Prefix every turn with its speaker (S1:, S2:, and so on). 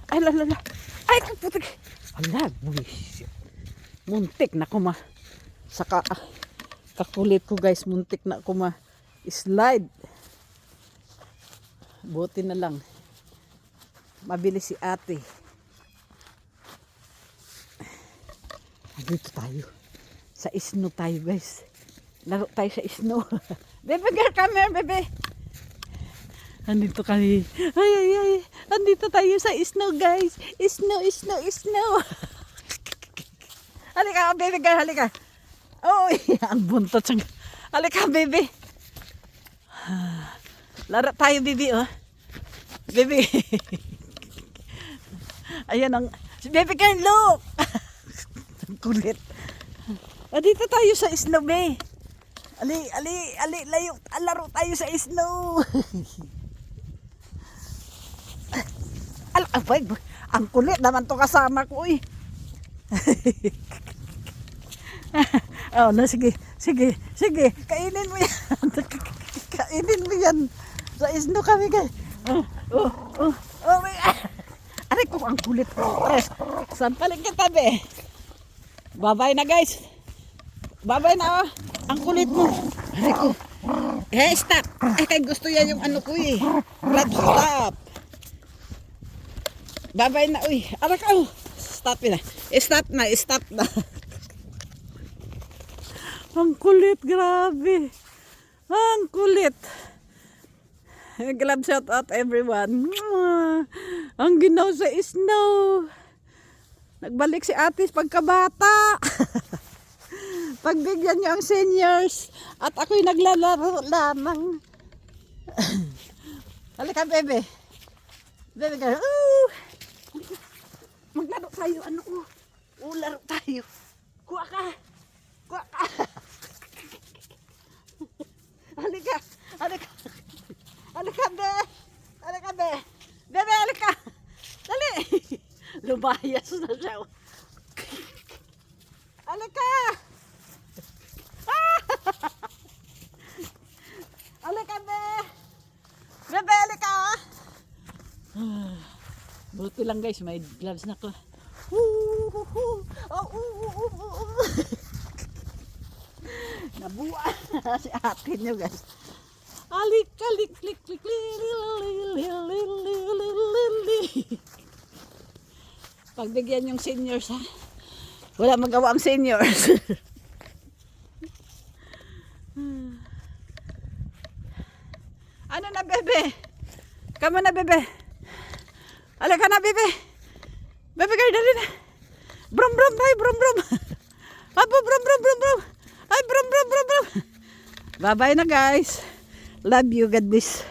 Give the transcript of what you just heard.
S1: Ay, lalala. Ay, kaputik. Ala, buwis. Muntik na ko saka kakulit ko guys, muntik na ko slide. Buti na lang. Mabilis si ate. Dito tayo. Sa snow tayo guys. Laro tayo sa snow. Bebe girl, come here, bebe. Andito kami. Ay, ay, ay. Andito tayo sa snow guys. Snow, snow, snow. Halika, baby girl, halika. Oh, ang buntot siyang. Halika, baby. Laro tayo, baby, oh. Baby. Ayan ang, baby girl, look. Ang kulit. Dito tayo sa snow, be. Ali, layo. Laro tayo sa snow. Abay, ang kulit naman to kasama ko, eh. Oh, no, sige. Kainin mo yan. Kainin mo yan. Sa snow kami, guys. Aray ko, ang kulit ko. Sampalin kita, be. Bye-bye na, guys. Bye-bye na, oh. Ang kulit mo. Aray ko. Stop. Kaya gusto yan yung ano ko, eh. Stop. Bye-bye na, uy. Aray ko. Stop na. Stop na. Ang kulit, grabe. Ang kulit. Glad shout out everyone. Ang ginaw sa snow. Nagbalik si Atis pagkabata. Pagbigyan niya ang seniors. At ako'y naglalaro lamang. Halika, bebe. Bebe girl. Maglaro tayo. Laro tayo. Kuha ka. Halika, be. Bebe, halika. Dali. Lumayas na siya. Halika. Halika, be. Bebe, halika. Buti lang guys, may gloves na ko. Nabuwa si ate nyo guys. Alik. Pagbigyan yung seniors, ha. Wala magawa ang seniors. Ano na, bebe? Kama na, bebe. Alika na, bebe. Bebe, kayo dali na. Brum. Ay, brum. Ay, brum. Bye-bye na, guys. Love you. God bless.